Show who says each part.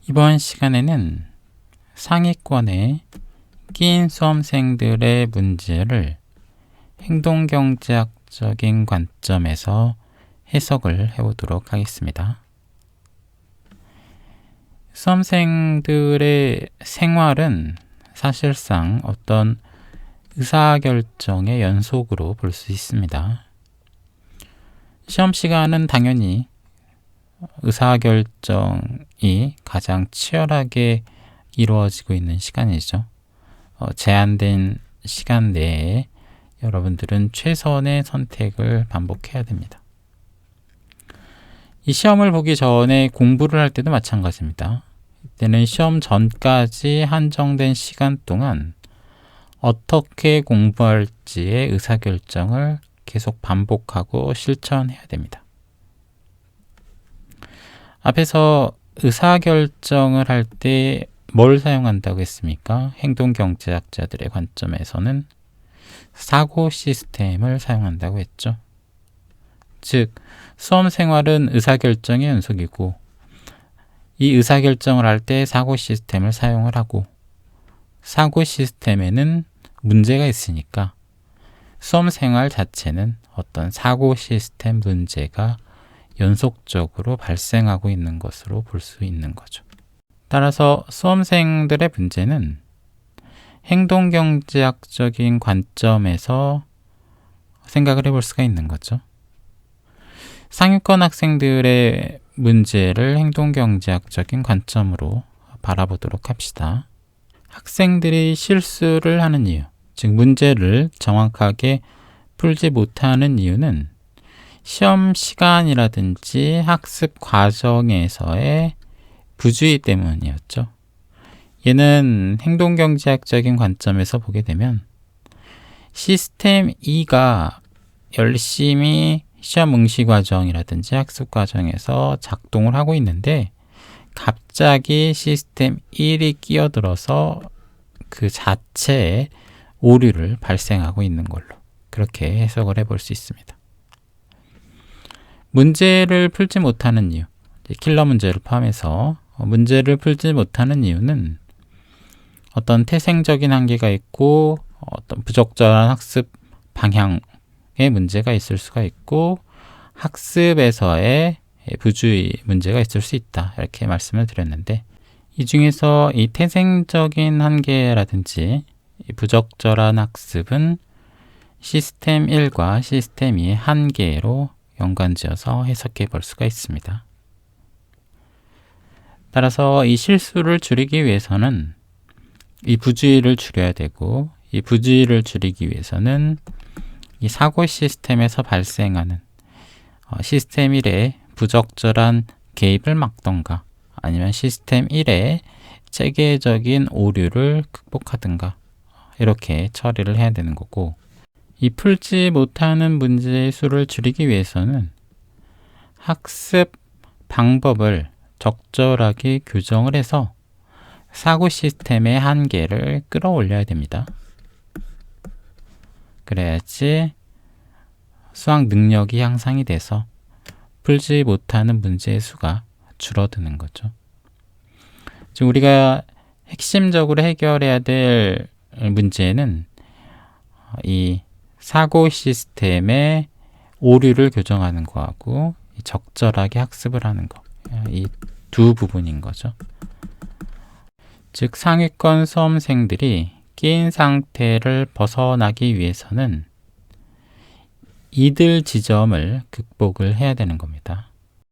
Speaker 1: 이번 시간에는 상위권에 끼인 수험생들의 문제를 행동경제학적인 관점에서 해석을 해보도록 하겠습니다. 수험생들의 생활은 사실상 어떤 의사결정의 연속으로 볼 수 있습니다. 시험 시간은 당연히 의사결정이 가장 치열하게 이루어지고 있는 시간이죠. 제한된 시간 내에 여러분들은 최선의 선택을 반복해야 됩니다. 이 시험을 보기 전에 공부를 할 때도 마찬가지입니다. 이때는 시험 전까지 한정된 시간 동안 어떻게 공부할지의 의사결정을 계속 반복하고 실천해야 됩니다. 앞에서 의사결정을 할 때 뭘 사용한다고 했습니까? 행동경제학자들의 관점에서는 사고 시스템을 사용한다고 했죠. 즉, 수험생활은 의사결정의 연속이고 이 의사결정을 할 때 사고 시스템을 사용을 하고 사고 시스템에는 문제가 있으니까 수험생활 자체는 어떤 사고 시스템 문제가 연속적으로 발생하고 있는 것으로 볼 수 있는 거죠. 따라서 수험생들의 문제는 행동경제학적인 관점에서 생각을 해볼 수가 있는 거죠. 상위권 학생들의 문제를 행동경제학적인 관점으로 바라보도록 합시다. 학생들이 실수를 하는 이유, 즉 문제를 정확하게 풀지 못하는 이유는 시험 시간이라든지 학습 과정에서의 부주의 때문이었죠. 얘는 행동경제학적인 관점에서 보게 되면 시스템 2가 열심히 시험 응시 과정이라든지 학습 과정에서 작동을 하고 있는데 갑자기 시스템 1이 끼어들어서 그 자체에 오류를 발생하고 있는 걸로 그렇게 해석을 해볼 수 있습니다. 문제를 풀지 못하는 이유, 킬러 문제를 포함해서 문제를 풀지 못하는 이유는 어떤 태생적인 한계가 있고 어떤 부적절한 학습 방향의 문제가 있을 수가 있고 학습에서의 부주의 문제가 있을 수 있다. 이렇게 말씀을 드렸는데 이 중에서 이 태생적인 한계라든지 이 부적절한 학습은 시스템 1과 시스템 2의 한계로 연관지어서 해석해 볼 수가 있습니다. 따라서 이 실수를 줄이기 위해서는 이 부주의를 줄여야 되고 이 부주의를 줄이기 위해서는 이 사고 시스템에서 발생하는 시스템 1의 부적절한 개입을 막던가 아니면 시스템 1의 체계적인 오류를 극복하든가 이렇게 처리를 해야 되는 거고 이 풀지 못하는 문제의 수를 줄이기 위해서는 학습 방법을 적절하게 교정을 해서 사고 시스템의 한계를 끌어올려야 됩니다. 그래야지 수학 능력이 향상이 돼서 풀지 못하는 문제의 수가 줄어드는 거죠. 지금 우리가 핵심적으로 해결해야 될 문제는 이 사고 시스템의 오류를 교정하는 거하고 적절하게 학습을 하는 거, 이 두 부분인 거죠. 즉 상위권 수험생들이 끼인 상태를 벗어나기 위해서는 이들 지점을 극복을 해야 되는 겁니다.